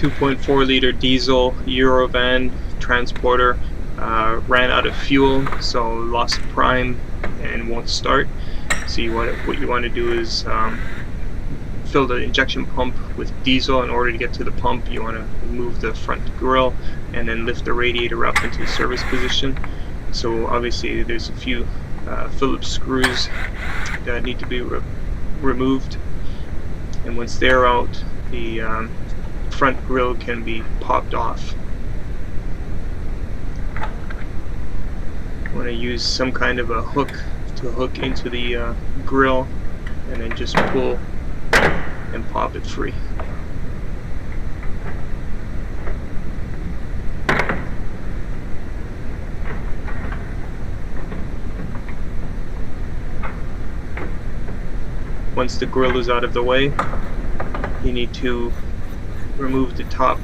2.4 liter diesel Eurovan transporter ran out of fuel, so lost prime and won't start. So what you want to do is fill the injection pump with diesel. In order to get to the pump, you want to remove the front grille and then lift the radiator up into service position. So obviously there's a few Phillips screws that need to be removed, and once they're out, the front grille can be popped off. You want to use some kind of a hook to hook into the grille, and then just pull and pop it free. Once the grille is out of the way, you need to remove the top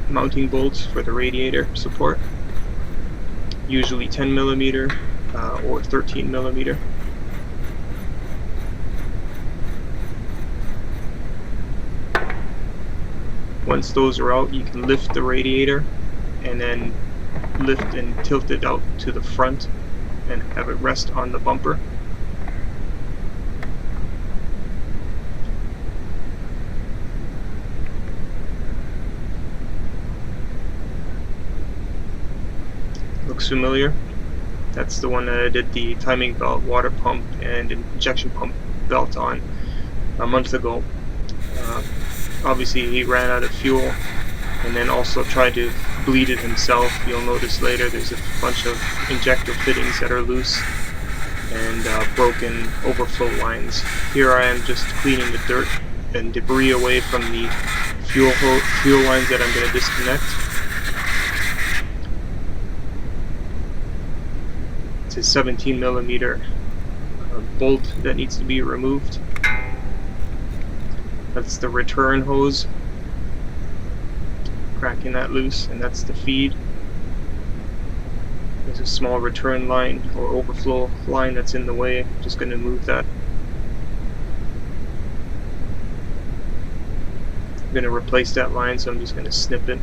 mounting bolts for the radiator support, usually 10mm or 13mm. Once those are out, you can lift the radiator and then lift and tilt it out to the front and have it rest on the bumper. Looks familiar? That's the one that I did the timing belt, water pump, and injection pump belt on a month ago. Obviously he ran out of fuel and then also tried to bleed it himself. You'll notice later there's a bunch of injector fittings that are loose and broken overflow lines. Here I am just cleaning the dirt and debris away from the fuel lines that I'm going to disconnect. It's a 17mm bolt that needs to be removed. That's the return hose, cracking that loose, and that's the feed. There's a small return line or overflow line that's in the way. I'm just going to move that. I'm going to replace that line, so I'm just going to snip it.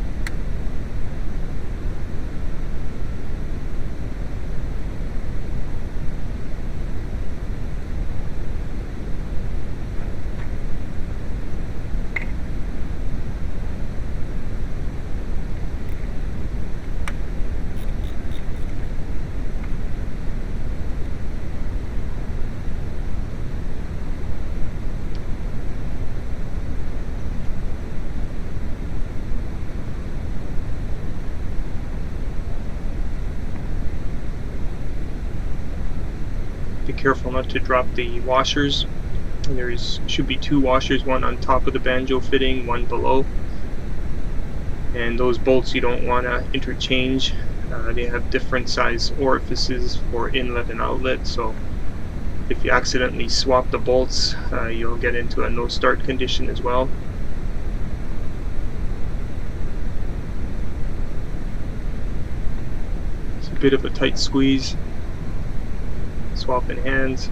Be careful not to drop the washers. Should be two washers, one on top of the banjo fitting, one below. And those bolts you don't want to interchange. They have different size orifices for inlet and outlet, so if you accidentally swap the bolts, you'll get into a no start condition as well. It's a bit of a tight squeeze. Swapping hands.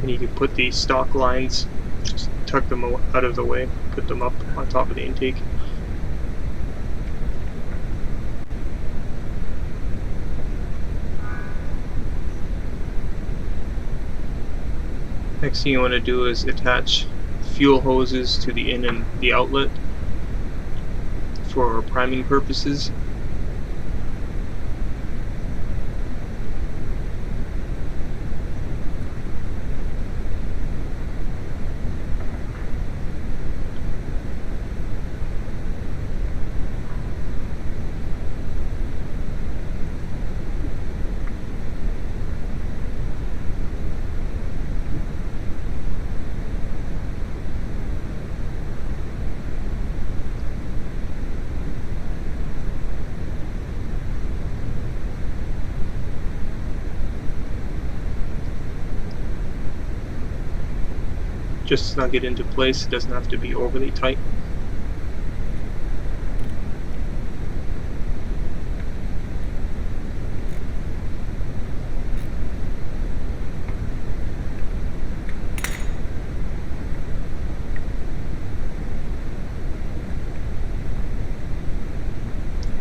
And you can put the stock lines, just tuck them out of the way, put them up on top of the intake. Next thing you want to do is attach fuel hoses to the in and the outlet for priming purposes. Just snug it into place. It doesn't have to be overly tight.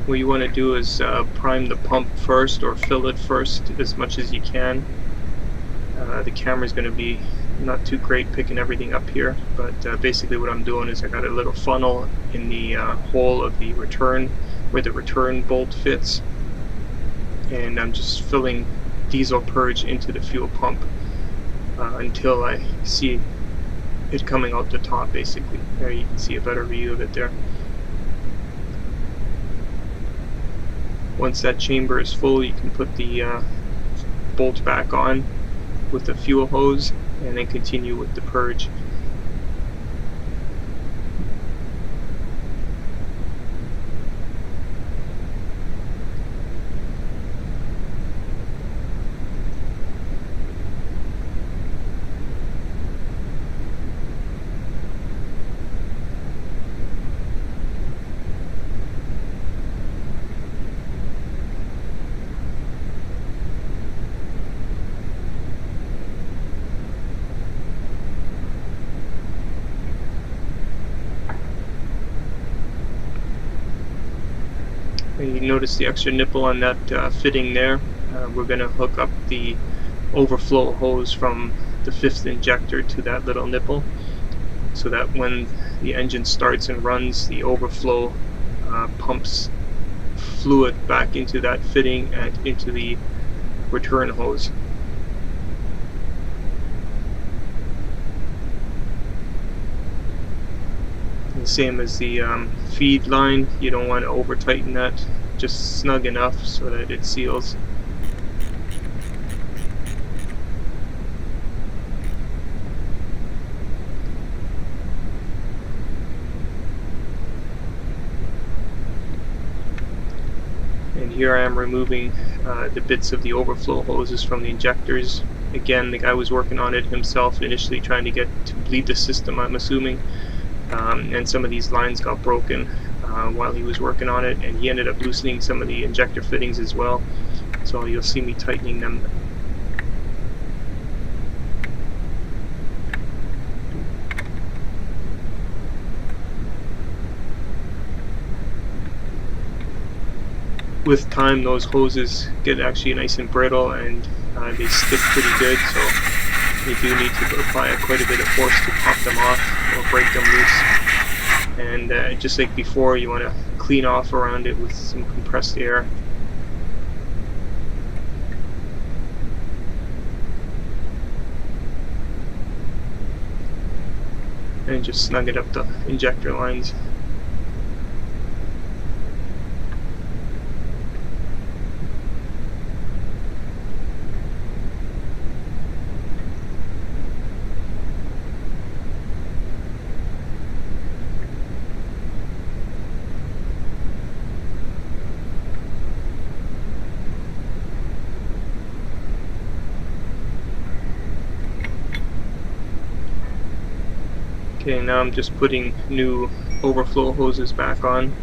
what you want to do is prime the pump first, or fill it first as much as you can. The camera is going to be not too great picking everything up here, but basically what I'm doing is I got a little funnel in the hole of the return, where the return bolt fits, and I'm just filling diesel purge into the fuel pump until I see it coming out the top. Basically, there you can see a better view of it there. Once that chamber is full, you can put the bolt back on with the fuel hose and then continue with the purge. You notice the extra nipple on that fitting there. We're going to hook up the overflow hose from the 5th injector to that little nipple, so that when the engine starts and runs, the overflow pumps fluid back into that fitting and into the return hose. And same as the feed line, you don't want to over tighten that, just snug enough so that it seals. And here I am removing the bits of the overflow hoses from the injectors. Again, the guy was working on it himself initially, trying to get to bleed the system, I'm assuming. And some of these lines got broken while he was working on it, and he ended up loosening some of the injector fittings as well, so you'll see me tightening them. With time, those hoses get actually nice and brittle, and they stick pretty good, so you do need to apply quite a bit of force to pop them off or break them loose. And just like before, you want to clean off around it with some compressed air. And just snug it up the injector lines. Okay, now I'm just putting new overflow hoses back on.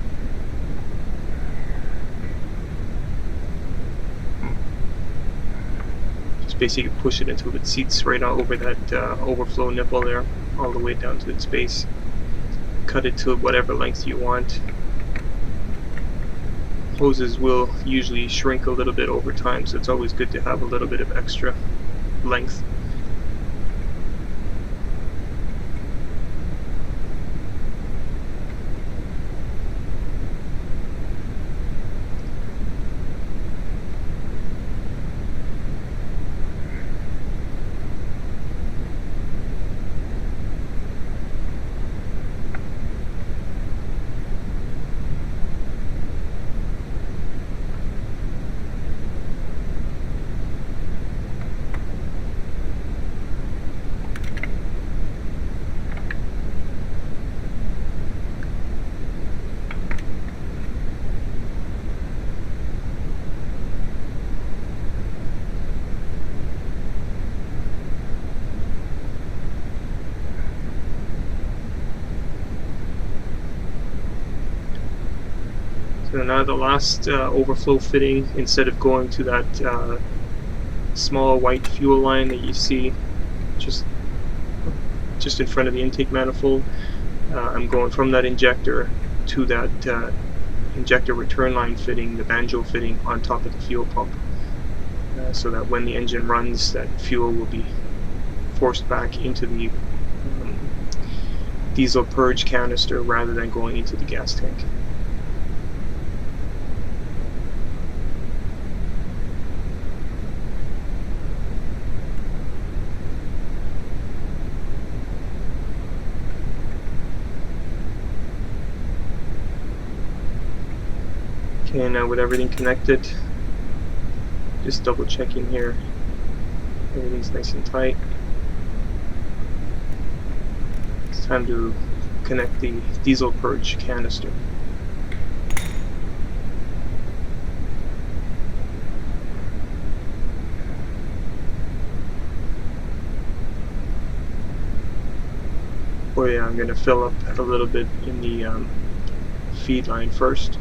Just basically push it until it seats right over that overflow nipple there, all the way down to its base. Cut it to whatever length you want. Hoses will usually shrink a little bit over time, so it's always good to have a little bit of extra length. So now the last overflow fitting, instead of going to that small white fuel line that you see just in front of the intake manifold, I'm going from that injector to that injector return line fitting, the banjo fitting, on top of the fuel pump, so that when the engine runs, that fuel will be forced back into the diesel purge canister rather than going into the gas tank. Okay, now with everything connected, just double checking here, everything's nice and tight. It's time to connect the diesel purge canister. Oh yeah, I'm going to fill up a little bit in the feed line first.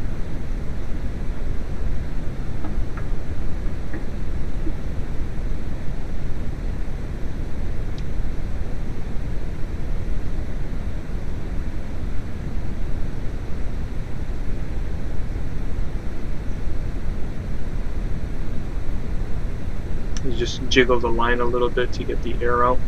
You just jiggle the line a little bit to get the air out.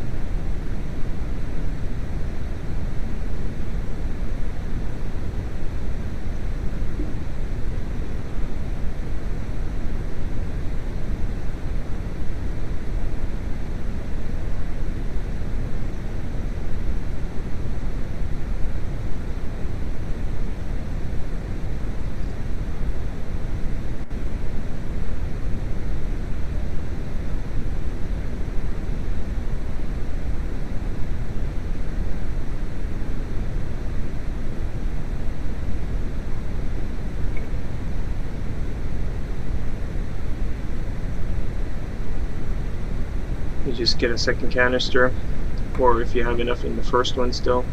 You just get a second canister, or if you have enough in the first one still,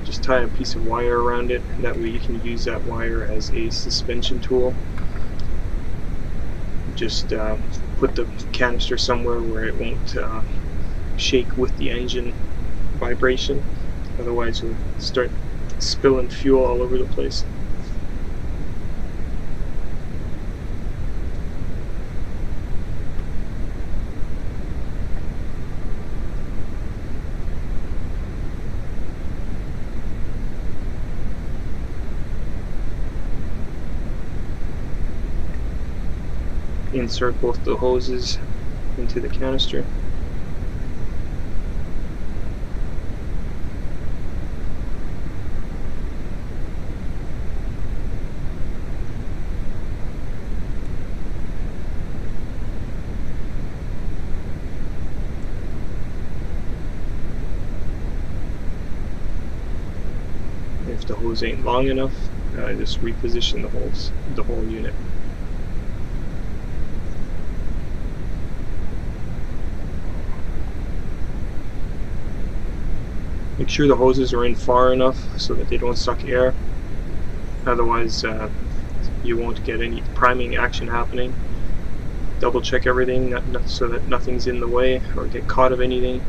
just tie a piece of wire around it. That way you can use that wire as a suspension tool. Just put the canister somewhere where it won't shake with the engine vibration, otherwise you'll start spilling fuel all over the place. Insert both the hoses into the canister. If the hose ain't long enough, just reposition the whole unit. Make sure the hoses are in far enough so that they don't suck air, otherwise you won't get any priming action happening. Double check everything so that nothing's in the way or get caught of anything.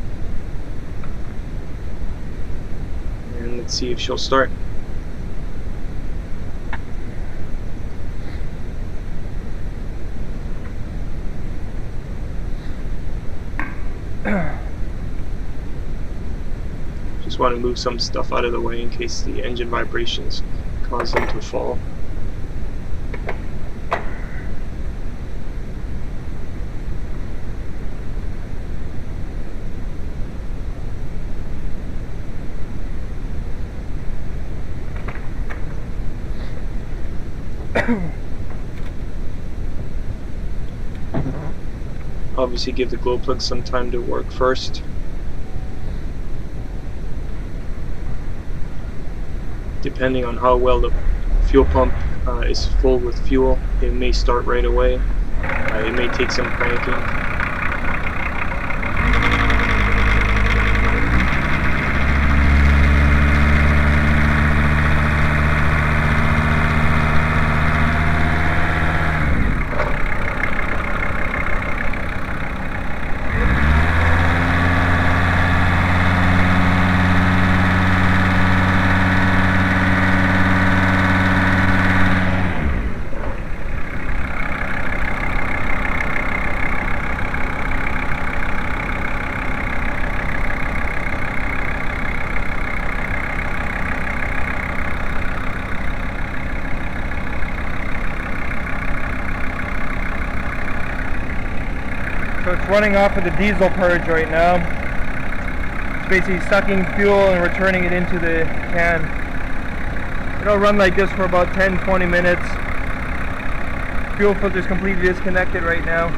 And let's see if she'll start. Just want to move some stuff out of the way in case the engine vibrations cause them to fall. Obviously give the glow plug some time to work first. Depending on how well the fuel pump is full with fuel, it may start right away. It may take some cranking. So it's running off of the diesel purge right now. It's basically sucking fuel and returning it into the can. It'll run like this for about 10-20 minutes. Fuel filter is completely disconnected right now.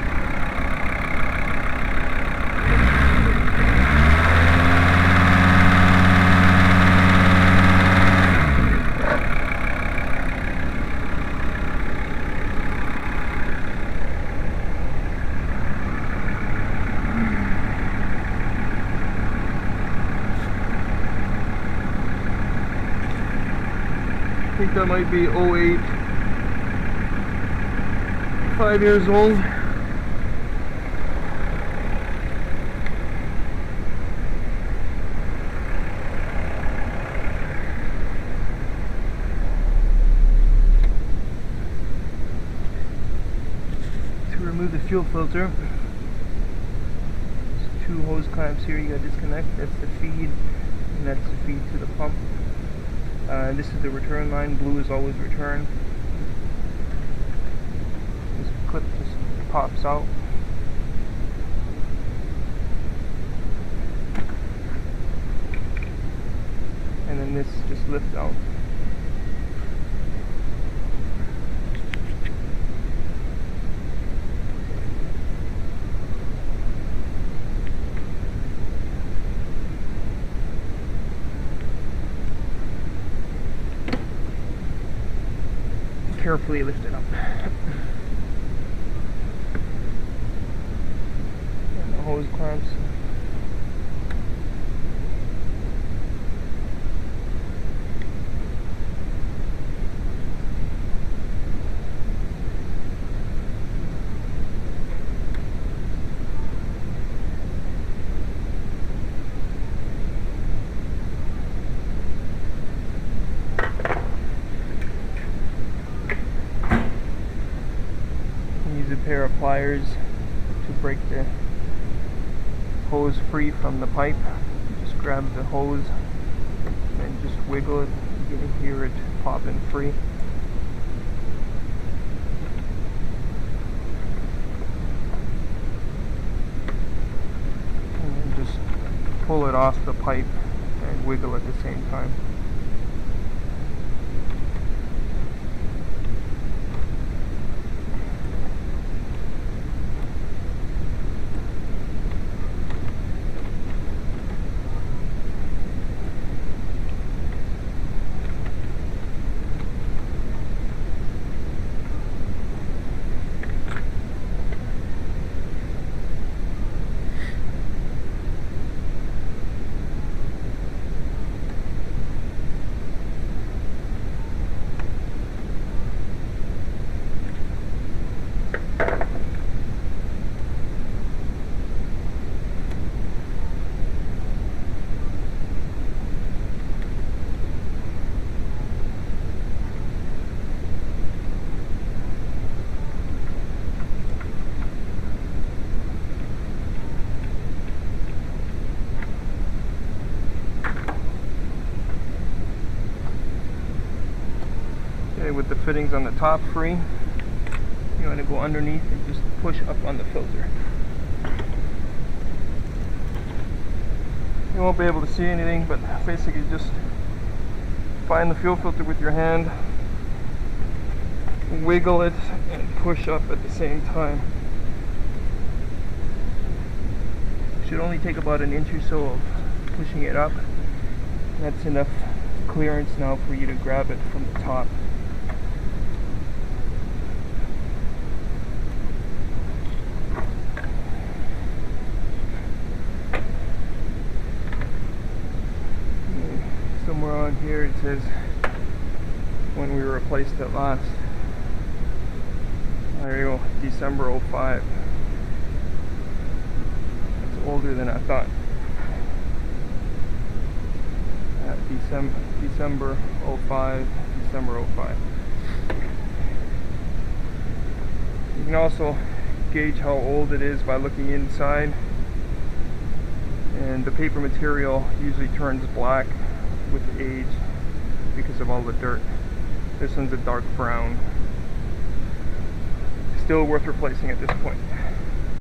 I think that might be 08, 5 years old. To remove the fuel filter, there's 2 hose clamps here you gotta disconnect. That's the feed, and that's the feed to the pump. This is the return line. Blue is always return. This clip just pops out. And then this just lifts out. Carefully lift it up. And the hose clamps. Use a pair of pliers to break the hose free from the pipe. Just grab the hose and just wiggle it. You can hear it popping free. And then just pull it off the pipe and wiggle at the same time. With the fittings on the top free, you want to go underneath and just push up on the filter. You won't be able to see anything, but basically just find the fuel filter with your hand, wiggle it, and push up at the same time. Should only take about an inch or so of pushing it up. That's enough clearance now for you to grab it from the top. Somewhere on here it says when we replaced it last. There you go, December 05. It's older than I thought. December 05, December 05. You can also gauge how old it is by looking inside. And the paper material usually turns black with age because of all the dirt. This one's a dark brown. Still worth replacing at this point.